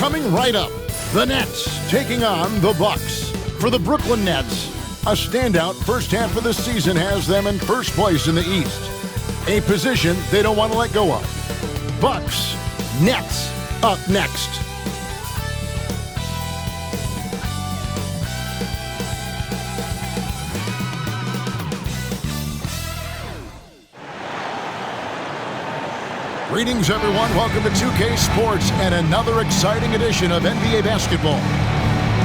Coming right up, the Nets taking on the Bucks. For the Brooklyn Nets, a standout first half of the season has them in first place in the East. A position they don't want to let go of. Bucks, Nets, up next. Greetings, everyone. Welcome to 2K Sports and another exciting edition of NBA basketball.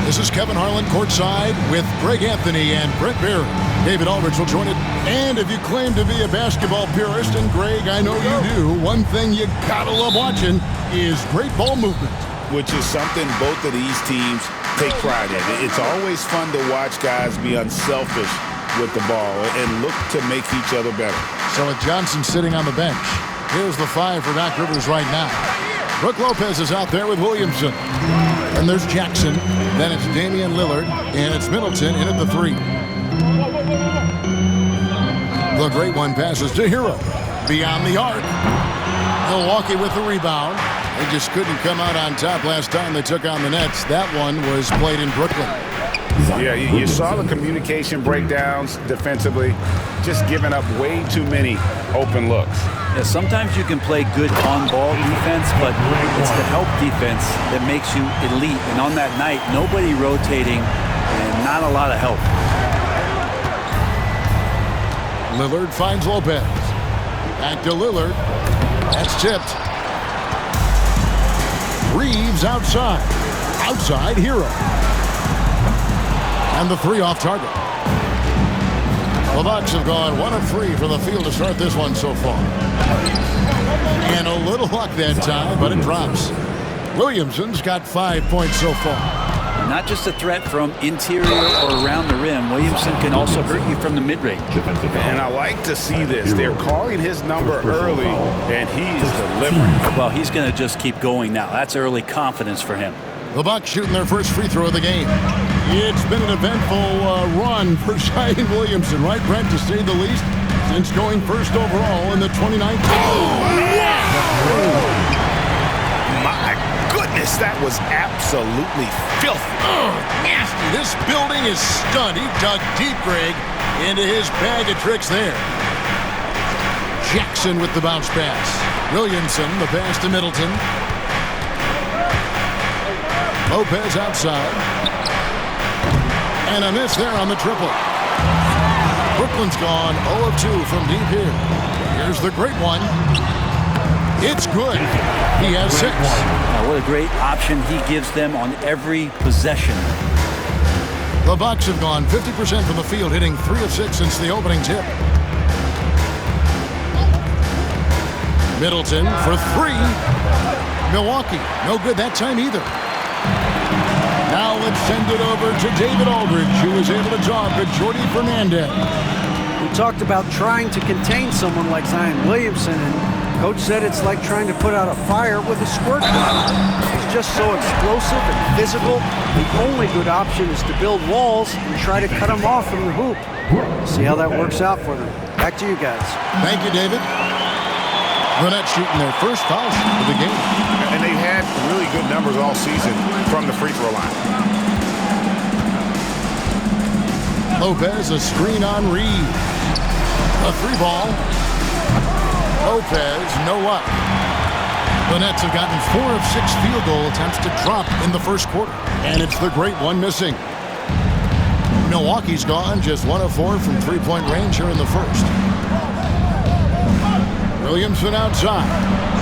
This is Kevin Harlan courtside with Greg Anthony and Brent Barry. David Aldridge will join it. And if you claim to be a basketball purist, and Greg, I know you do, one thing you gotta love watching is great ball movement. Which is something both of these teams take pride in. It's always fun to watch guys be unselfish with the ball and look to make each other better. So with Johnson sitting on the bench, here's the 5 for Doc Rivers right now. Brook Lopez is out there with Williamson. And there's Jackson. Then it's Damian Lillard. And it's Middleton in at the 3. The great one passes to Hero. Beyond the arc. Milwaukee with the rebound. They just couldn't come out on top last time they took on the Nets. That one was played in Brooklyn. Yeah, you saw the communication breakdowns defensively, just giving up way too many open looks. Yeah, sometimes you can play good on-ball defense, but it's the help defense that makes you elite. And on that night, nobody rotating and not a lot of help. Lillard finds Lopez. Back to Lillard. That's tipped. Reeves outside. Outside, Hero. And the 3 off target. The Bucks have gone 1 of 3 from the field to start this one so far. And a little luck that time, but it drops. Williamson's got 5 points so far. Not just a threat from interior or around the rim. Williamson can also hurt you from the mid-range. And I like to see this. They're calling his number early, and he is delivering. Well, he's going to just keep going now. That's early confidence for him. The Bucks shooting their first free throw of the game. It's been an eventful run for Zion Williamson, right, Brent, to say the least, since going first overall in the 2019. My goodness, that was absolutely filthy. Nasty. This building is stunned. He dug deep, Greg, into his bag of tricks there. Jackson with the bounce pass. Williamson, the pass to Middleton. Lopez outside. And a miss there on the triple. Brooklyn's gone 0 of 2 from deep here. Here's the great one. It's good. He has 6. What a great option he gives them on every possession. The Bucks have gone 50% from the field, hitting 3 of 6 since the opening tip. Middleton for 3. Milwaukee, no good that time either. Now let's send it over to David Aldridge, who was able to talk to Jordi Fernandez. We talked about trying to contain someone like Zion Williamson, and Coach said it's like trying to put out a fire with a squirt gun. He's just so explosive and physical. The only good option is to build walls and try to cut him off from the hoop. See how that works out for them. Back to you guys. Thank you, David. The Nets shooting their first foul shot of the game. And they've had really good numbers all season from the free throw line. Lopez, a screen on Reeves. A 3-ball. Lopez, no luck. The Nets have gotten 4 of 6 field goal attempts to drop in the first quarter. And it's the great one missing. Milwaukee's gone just 1 of 4 from 3-point range here in the first. Williamson outside.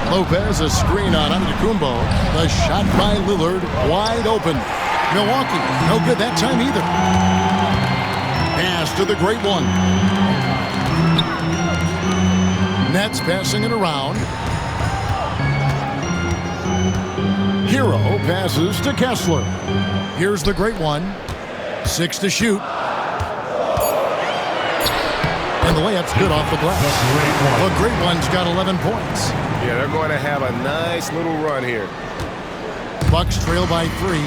Lopez, a screen on Antetokounmpo. The shot by Lillard, wide open. Milwaukee, no good that time either. Pass to the great one. Nets passing it around. Hero passes to Kessler. Here's the great one. 6 to shoot. And the layup's good off the glass. The great one's got 11 points. Yeah, they're going to have a nice little run here. Bucks trail by 3.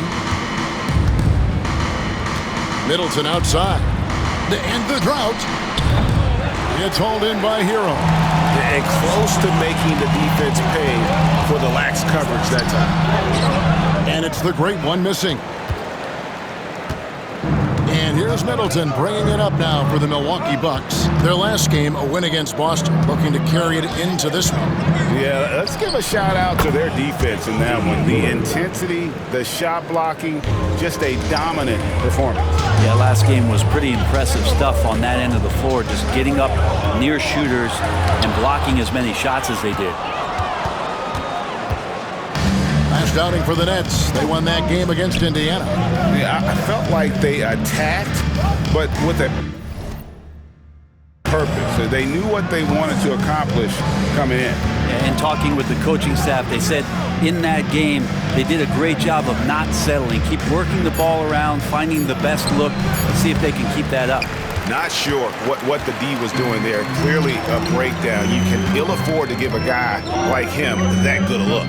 Middleton outside. To end the drought. It's hauled in by Hero. And close to making the defense pay for the lax coverage that time. And it's the great one missing. And here's Middleton bringing it up now for the Milwaukee Bucks. Their last game, a win against Boston, looking to carry it into this one. Yeah, let's give a shout out to their defense in that one. The intensity, the shot blocking, just a dominant performance. Yeah, last game was pretty impressive stuff on that end of the floor, just getting up near shooters and blocking as many shots as they did. Last outing for the Nets. They won that game against Indiana. Yeah, I felt like they attacked, but with a purpose. They knew what they wanted to accomplish coming in. And talking with the coaching staff, they said in that game they did a great job of not settling. Keep working the ball around, finding the best look, and see if they can keep that up. Not sure what the D was doing there. Clearly a breakdown. You can ill afford to give a guy like him that good a look.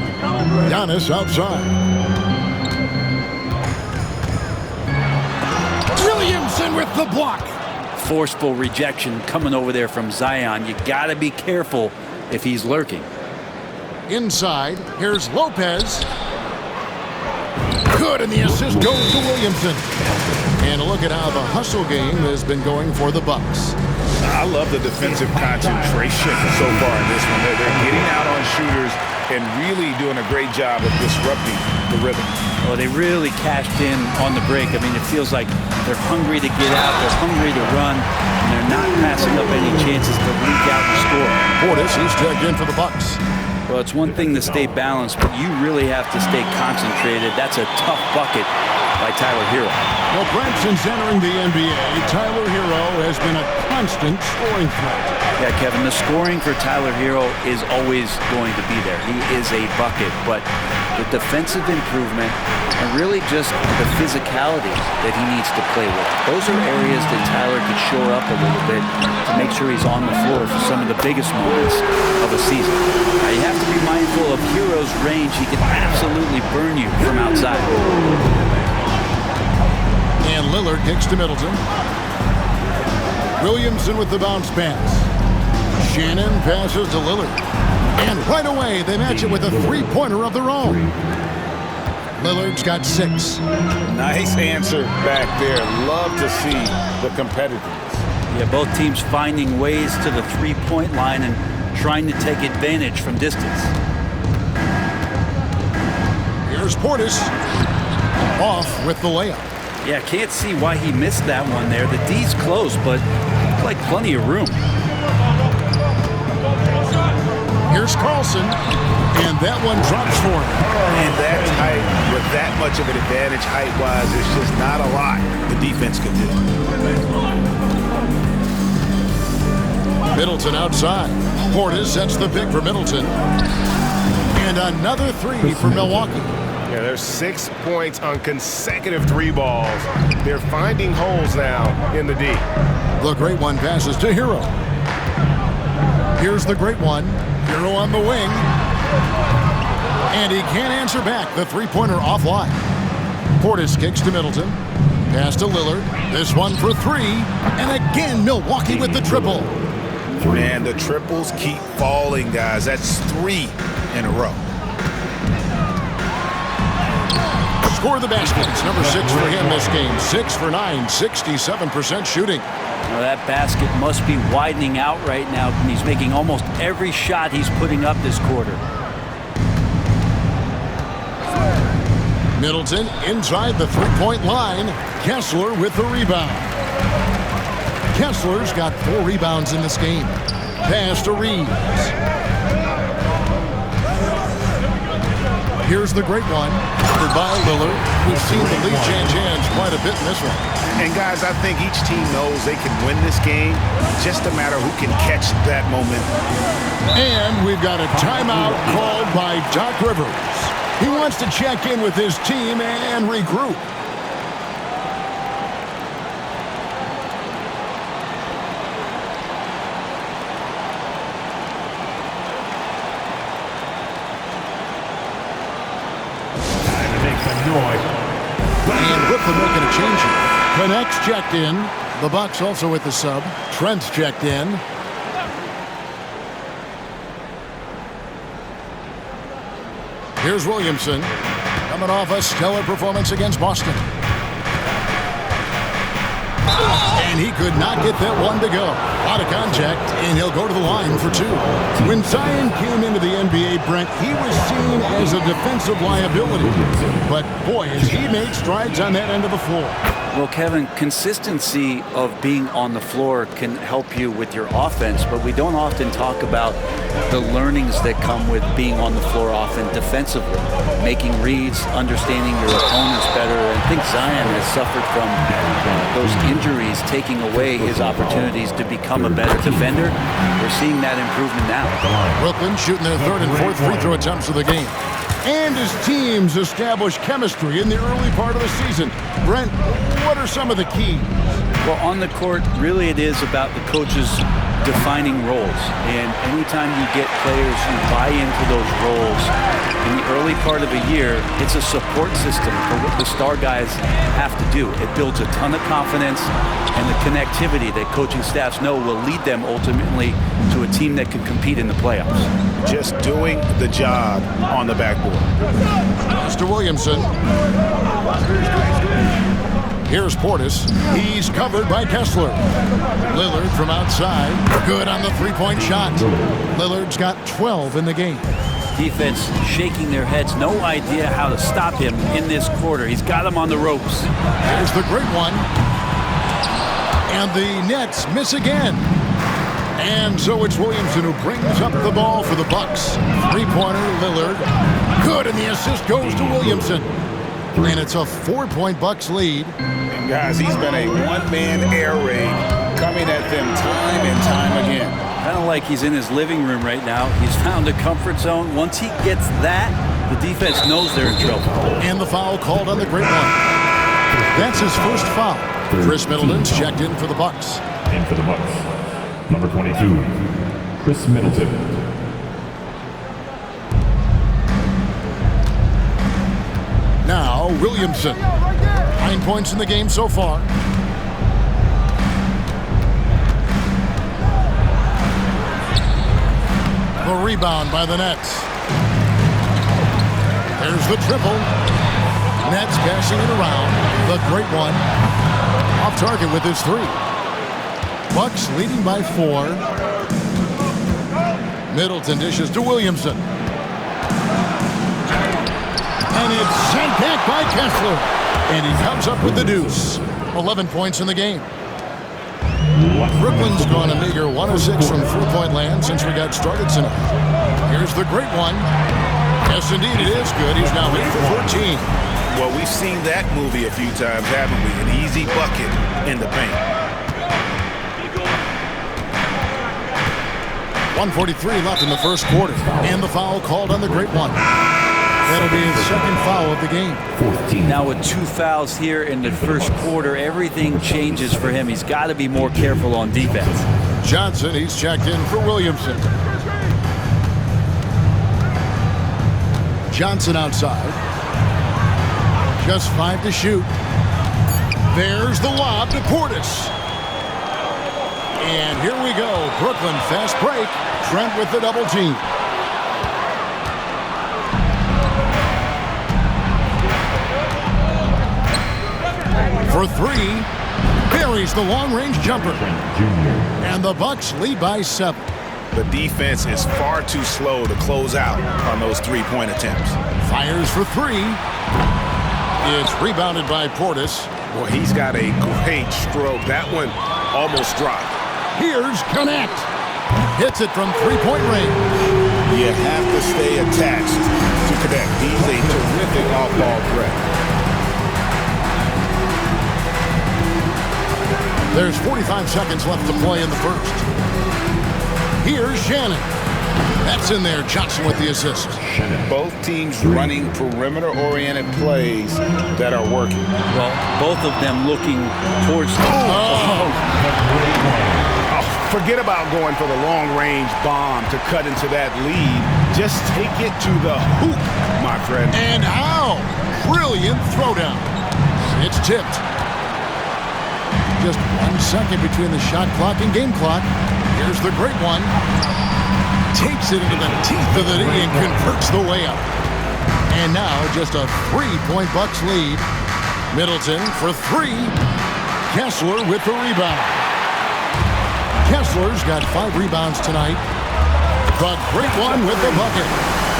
Giannis outside. Williamson with the block. Forceful rejection coming over there from Zion. You got to be careful if he's lurking. Inside, here's Lopez. Good, and the assist goes to Williamson. And look at how the hustle game has been going for the Bucks. I love the defensive concentration so far in this one. They're getting out on shooters and really doing a great job of disrupting the rhythm. Well, they really cashed in on the break. I mean, it feels like they're hungry to get out, they're hungry to run, and they're not passing up any chances to leak out and score. Portis, he's checked in for the Bucks. Well, it's one thing to stay balanced, but you really have to stay concentrated. That's a tough bucket by Tyler Hero. Well, Brent, since entering the NBA, Tyler Hero has been a constant scoring threat. Yeah, Kevin, the scoring for Tyler Hero is always going to be there. He is a bucket, but the defensive improvement and really just the physicality that he needs to play with. Those are areas that Tyler could shore up a little bit to make sure he's on the floor for some of the biggest moments of a season. Now, you have to be mindful of Hero's range. He can absolutely burn you from outside. And Lillard kicks to Middleton. Williamson with the bounce pass. Shannon passes to Lillard. And right away, they match it with a three-pointer of their own. Lillard's got 6. Nice answer back there. Love to see the competitiveness. Yeah, both teams finding ways to the three-point line and trying to take advantage from distance. Here's Portis. Off with the layup. Yeah, can't see why he missed that one there. The D's close, but like plenty of room. Here's Carlson, and that one drops for him. And that height, with that much of an advantage height-wise, there's just not a lot the defense can do. Middleton outside. Portis sets the pick for Middleton. And another 3 for Milwaukee. Yeah, there's 6 points on consecutive 3 balls. They're finding holes now in the D. The great one passes to Hero. Here's the great one. Hero on the wing. And he can't answer back. The three-pointer offline. Portis kicks to Middleton. Pass to Lillard. This one for 3. And again, Milwaukee with the triple. And the triples keep falling, guys. That's 3 in a row. Score the basket. It's number 6 for him this game. 6 for 9, 67% shooting. Well, that basket must be widening out right now, and he's making almost every shot he's putting up this quarter. Middleton inside the three-point line. Kessler with the rebound. Kessler's got 4 rebounds in this game. Pass to Reeves. Here's the great one. By Lillard. We've seen the lead change hands quite a bit in this one. And guys, I think each team knows they can win this game. Just a matter who can catch that moment. And we've got a timeout called by Doc Rivers. He wants to check in with his team and regroup. And Brooklyn making a change here. Connect's checked in. The Bucks also with the sub. Trent's checked in. Here's Williamson. Coming off a stellar performance against Boston. And he could not get that one to go. Out of contact, and he'll go to the line for two. When Zion came into the NBA, Brent, he was seen as a defensive liability. But, boy, has he made strides on that end of the floor. Well, Kevin, consistency of being on the floor can help you with your offense, but we don't often talk about the learnings that come with being on the floor often defensively, making reads, understanding your opponents better. I think Zion has suffered from those injuries, taking away his opportunities to become a better defender. We're seeing that improvement now. Brooklyn shooting their third and fourth free throw attempts of the game. And his teams establish chemistry in the early part of the season. Brent, what are some of the keys? Well, on the court, really it is about the coaches defining roles. And anytime you get players who buy into those roles in the early part of a year, it's a support system for what the star guys have to do. It builds a ton of confidence and the connectivity that coaching staffs know will lead them ultimately to a team that can compete in the playoffs. Just doing the job on the backboard. Mr. Williamson. Here's Portis. He's covered by Kessler. Lillard from outside. Good on the three-point shot. Lillard's got 12 in the game. Defense shaking their heads. No idea how to stop him in this quarter. He's got him on the ropes. Here's the great one. And the Nets miss again. And so it's Williamson who brings up the ball for the Bucks. Three-pointer, Lillard. Good, and the assist goes to Williamson. And it's a 4-point Bucks lead. And guys, he's been a one-man air raid coming at them time and time again. Kind of like he's in his living room right now. He's found a comfort zone. Once he gets that, the defense knows they're in trouble. And the foul called on the great one. That's his first foul. Chris Middleton's checked in for the Bucks. In for the Bucks, number 22, Chris Middleton. Now, Williamson. 9 points in the game so far. The rebound by the Nets. There's the triple. Nets passing it around. The great one. Off target with his three. Bucks leading by 4. Middleton dishes to Williamson. And it's sent back by Kessler. And he comes up with the deuce. 11 points in the game. Brooklyn's gone a meager 1 of 6 from three-point land since we got started tonight. Here's the great one. Yes, indeed, it is good. He's now 8 for 14. Well, we've seen that movie a few times, haven't we? An easy bucket in the paint. 1:43 left in the first quarter. And the foul called on the great one. That'll be his second foul of the game. 14. Now with 2 fouls here in the first quarter, everything changes for him. He's got to be more careful on defense. Johnson, he's checked in for Williamson. Johnson outside. Just 5 to shoot. There's the lob to Portis. And here we go. Brooklyn fast break. Trent with the double team. For 3, buries the long-range jumper. And the Bucks lead by 7. The defense is far too slow to close out on those three-point attempts. Fires for 3. It's rebounded by Portis. Boy, he's got a great stroke. That one almost dropped. Here's Connect. Hits it from three-point range. You have to stay attached to Connect. He's a terrific off-ball threat. There's 45 seconds left to play in the first. Here's Shannon. That's in there. Johnson with the assist. Both teams running perimeter-oriented plays that are working. Well, both of them looking towards the Forget about going for the long-range bomb to cut into that lead. Just take it to the hoop, my friend. And how? Brilliant throwdown. It's tipped. Just 1 second between the shot clock and game clock. Here's the great one. Takes it into the teeth of the knee and converts the layup. And now just a 3-point Bucks lead. Middleton for 3. Kessler with the rebound. Kessler's got 5 rebounds tonight. The great one with the bucket.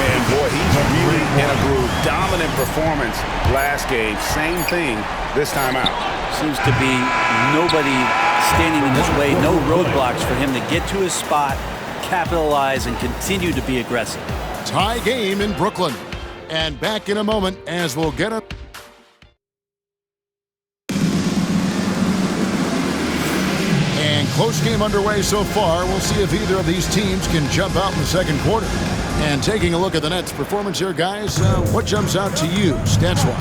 And boy, he's really in a groove. Dominant performance last game. Same thing this time out. Seems to be nobody standing in his way, no roadblocks for him to get to his spot, capitalize, and continue to be aggressive. Tie game in Brooklyn. And back in a moment as we'll get it. And close game underway so far. We'll see if either of these teams can jump out in the second quarter. And taking a look at the Nets' performance here, guys, what jumps out to you, stats-wise?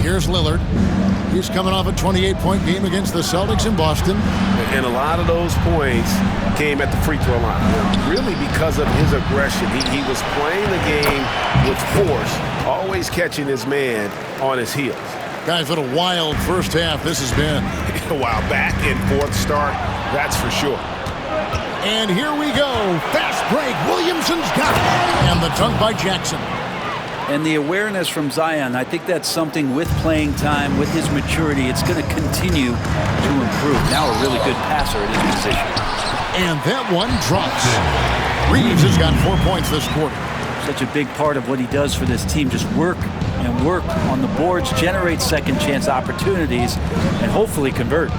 Here's Lillard. He's coming off a 28-point game against the Celtics in Boston. And a lot of those points came at the free throw line. Really because of his aggression. He was playing the game with force, always catching his man on his heels. Guys, what a wild first half this has been. Wow, back and forth start, that's for sure. And here we go. Fast break. Williamson's got it. And the dunk by Jackson. And the awareness from Zion, I think that's something with playing time, with his maturity, it's going to continue to improve. Now a really good passer at his position. And that one drops. Reeves has got 4 points this quarter. Such a big part of what he does for this team, just work and work on the boards, generate second chance opportunities, and hopefully convert.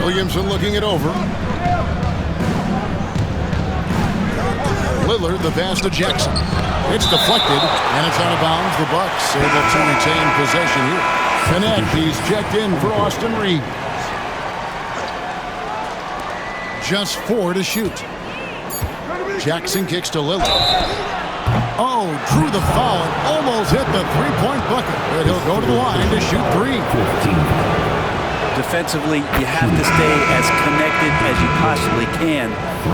Williamson looking it over. Lillard, the pass to Jackson. It's deflected, and it's out of bounds. The Bucks able to retain possession here. Connect, he's checked in for Austin Reeves. Just 4 to shoot. Jackson kicks to Lillard. Oh, drew the foul and almost hit the 3-point bucket. But he'll go to the line to shoot 3. Defensively, you have to stay as connected as you possibly can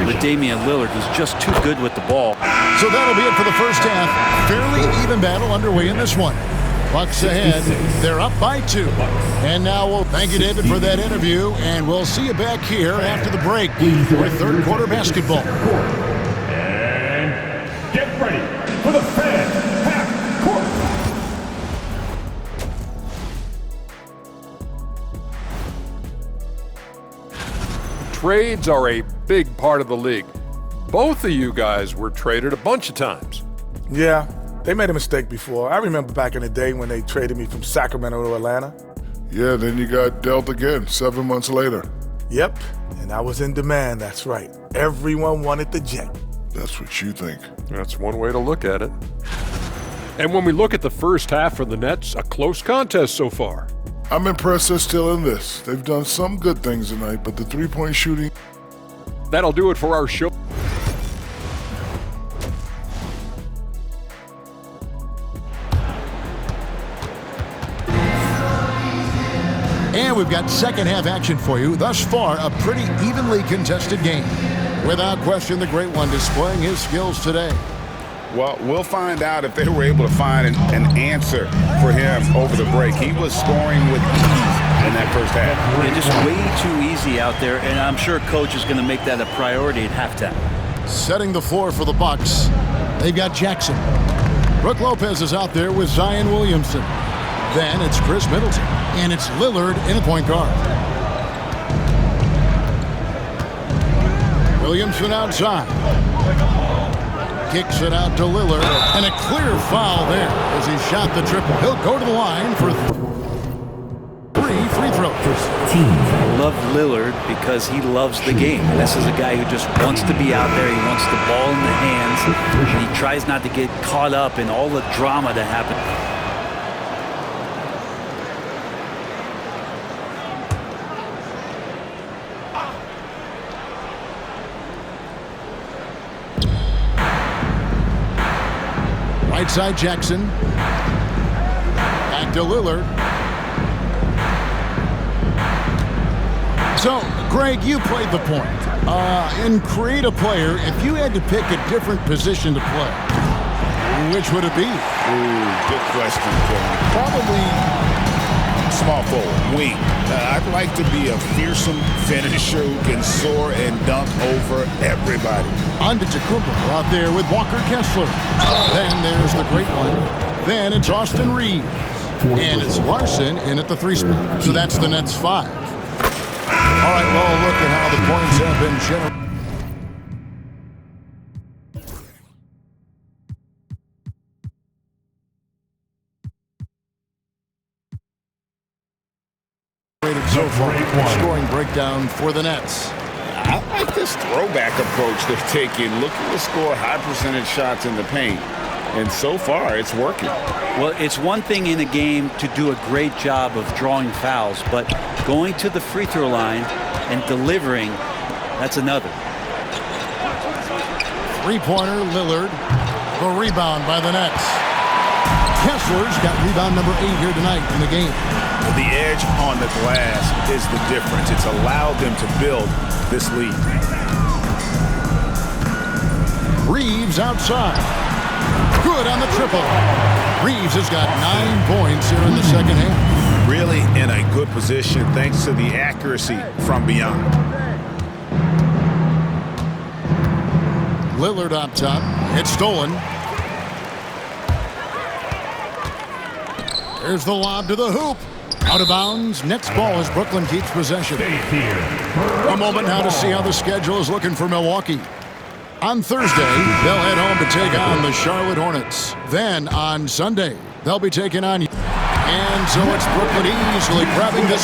with Damian Lillard. He's just too good with the ball. So that'll be it for the first half. Fairly even battle underway in this one. Bucks ahead. They're up by 2. And now we'll thank you, David, for that interview. And we'll see you back here after the break for third quarter basketball. And get ready for the fan half court. Trades are a big part of the league. Both of you guys were traded a bunch of times. Yeah, they made a mistake before. I remember back in the day when they traded me from Sacramento to Atlanta. Yeah, then you got dealt again 7 months later. Yep, and I was in demand, that's right. Everyone wanted the Jet. That's what you think. That's one way to look at it. And when we look at the first half for the Nets, a close contest so far. I'm impressed they're still in this. They've done some good things tonight, but the three-point shooting... That'll do it for our show. And we've got second half action for you. Thus far, a pretty evenly contested game. Without question, the great one displaying his skills today. Well, we'll find out if they were able to find an answer for him over the break. He was scoring with ease in that first half. Yeah, just way too easy out there, and I'm sure coach is going to make that a priority at halftime. Setting the floor for the Bucks. They've got Jackson. Brook Lopez is out there with Zion Williamson. Then it's Chris Middleton, and it's Lillard in a point guard. Williamson outside. Kicks it out to Lillard, and a clear foul there as he shot the triple. He'll go to the line for 3 free throws. I love Lillard because he loves the game. This is a guy who just wants to be out there. He wants the ball in the hands. And he tries not to get caught up in all the drama that happens. Right side Jackson. Back to Lillard. So, Greg, you played the point. In create a player, if you had to pick a different position to play, Which would it be? Ooh, good question, Kevin. Probably small forward, wing. I'd like to be a fearsome finisher who can soar and dunk over everybody. Antetokounmpo out there with Walker Kessler. Then there's the great one. Then it's Austin Reeves. And it's Larson in at the 3 spot. So that's the Nets 5. All right, well, look at how the points have been generated. So far, scoring breakdown for the Nets. I like this throwback approach they're taking, looking to score high percentage shots in the paint. And so far, it's working. Well, it's one thing in a game to do a great job of drawing fouls, but going to the free throw line and delivering, that's another. Three-pointer, Lillard. The rebound by the Nets. Kessler's got rebound number 8 here tonight in the game. The edge on the glass is the difference. It's allowed them to build this lead. Reeves outside. Good on the triple. Reeves has got 9 points here in the second half. Really in a good position thanks to the accuracy from beyond. Lillard up top. It's stolen. There's the lob to the hoop. Out of bounds. Nets ball as Brooklyn keeps possession. A moment now to see how the schedule is looking for Milwaukee. On Thursday, they'll head home to take on the Charlotte Hornets. Then on Sunday, they'll be taking on... And so it's Brooklyn easily grabbing this